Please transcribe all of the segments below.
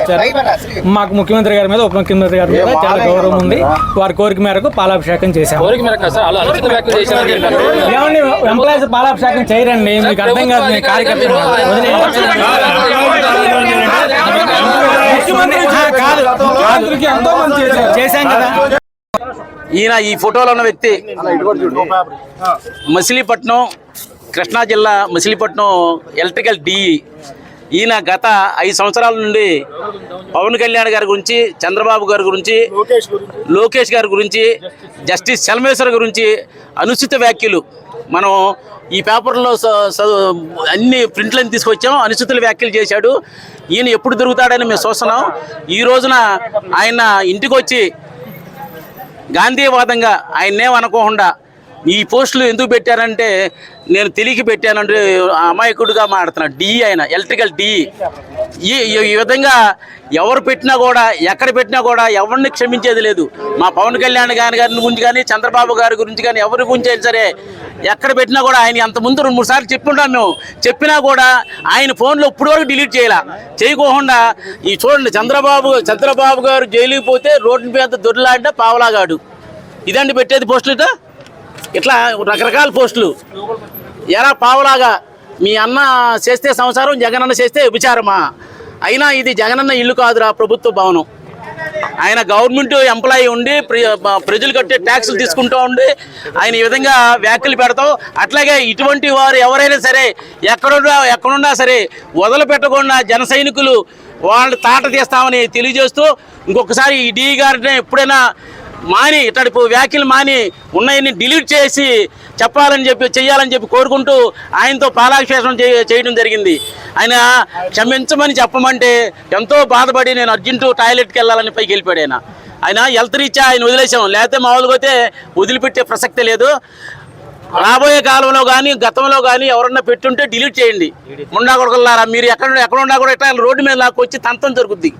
వచ్చారు. మాకు ముఖ్యమంత్రి గారి మీద, ఉప ముఖ్యమంత్రి గారి మీద చాలా గౌరవం ఉంది. వారి కోరిక మేరకు పాలాభిషేకం చేశాము. ఏమండి ఎంప్లాయీస్ పాలాభిషేకం చేయరండి, మీకు అర్థం కాదు. నేను కార్యకర్త చేశాం కదా. ఈయన ఈ ఫోటోలో ఉన్న వ్యక్తి మచిలీపట్నం, కృష్ణా జిల్లా మచిలీపట్నం ఎలక్ట్రికల్ డిఈ. ఈయన గత 5 సంవత్సరాల నుండి పవన్ కళ్యాణ్ గారి గురించి, చంద్రబాబు గారి గురించి, లోకేష్ గారి గురించి, జస్టిస్ చలమేశ్వర్ గురించి అనుచిత వ్యాఖ్యలు మనం ఈ పేపర్లో అన్ని ప్రింట్లను తీసుకొచ్చాం. అనుచితుల వ్యాఖ్యలు చేశాడు. ఈయన ఎప్పుడు దొరుకుతాడని మేము చూస్తున్నాం. ఈ రోజున ఆయన ఇంటికి వచ్చి గాంధీవాదంగా ఆయన్నేం అనుకోకుండా ఈ పోస్టులు ఎందుకు పెట్టారంటే నేను తెలియక పెట్టానంటే అమాయకుడిగా మాడుతున్నాడు. డిఈ ఆయన ఎలక్ట్రికల్ డిఈ. ఈ విధంగా ఎవరు పెట్టినా కూడా, ఎక్కడ పెట్టినా కూడా ఎవరిని క్షమించేది లేదు. మా పవన్ కళ్యాణ్ గారి గురించి కానీ, చంద్రబాబు గారి గురించి కానీ, ఎవరి గురించి అయినా సరే ఎక్కడ పెట్టినా కూడా ఆయన అంతకుముందు 2-3 సార్లు చెప్పుంటాం మేము. చెప్పినా కూడా ఆయన ఫోన్లో ఇప్పుడు వరకు డిలీట్ చేయకోకుండా ఈ చూడండి, చంద్రబాబు గారు జైలుకి పోతే రోడ్డు మీద దొరిలాంట పావలాగాడు. ఇదండి పెట్టేది పోస్టులు. ఇట్లా రకరకాల పోస్టులు. ఎరా పావలాగా మీ అన్న చేస్తే సంసారం, జగనన్న చేస్తే విచారమా? అయినా ఇది జగనన్న ఇల్లు కాదురా, ప్రభుత్వ భవనం. ఆయన గవర్నమెంట్ ఎంప్లాయీ ఉండి ప్రజలు కట్టే ట్యాక్సులు తీసుకుంటూ ఉండి ఆయన ఈ విధంగా వ్యాఖ్యలు పెడతాం. అట్లాగే ఇటువంటి వారు ఎవరైనా సరే ఎక్కడున్నా సరే వదిలిపెట్టకుండా జన సైనికులు వాళ్ళు తాట తీస్తామని తెలియజేస్తూ, ఇంకొకసారి ఈ డి గారిని ఎప్పుడైనా మాని ఇట్లాంటి వ్యాఖ్యలు మాని ఉన్నాయని డిలీట్ చేసి చెయ్యాలని చెప్పి కోరుకుంటూ ఆయనతో పాలాభిషేకం చేయడం జరిగింది. ఆయన క్షమించమని చెప్పమంటే ఎంతో బాధపడి నేను అర్జెంటు టాయిలెట్కి వెళ్ళాలని పైకి వెళ్ళిపోయాడు. ఆయన హెల్త్ రీత్యా ఆయన వదిలేసాం, లేకపోతే మామూలుగా అయితే వదిలిపెట్టే ప్రసక్తే లేదు. రాబోయే కాలంలో కానీ, గతంలో కానీ ఎవరన్నా పెట్టుంటే డిలీట్ చేయండి. ముండా కొడుకులారా, మీరు ఎక్కడున్నా కూడా ఇట్లా రోడ్డు మీద లాక్కొచ్చి తంతం జరుగుద్ది.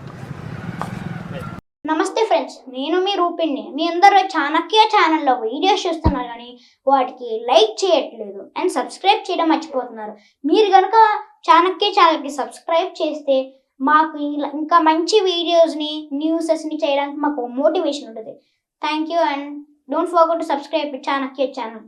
నమస్తే ఫ్రెండ్స్, నేను మీ రూపిణి. మీ అందరూ చాణక్య ఛానల్లో వీడియోస్ చూస్తున్నారు కానీ వాటికి లైక్ చేయట్లేదు అండ్ సబ్స్క్రైబ్ చేయడం మర్చిపోతున్నారు. మీరు కనుక చాణక్య ఛానల్కి సబ్స్క్రైబ్ చేస్తే మాకు ఇంకా మంచి వీడియోస్ని, న్యూసెస్ని చేయడానికి మాకు మోటివేషన్ ఉంటుంది. Thank you and don't forget to subscribe Chanakya channel.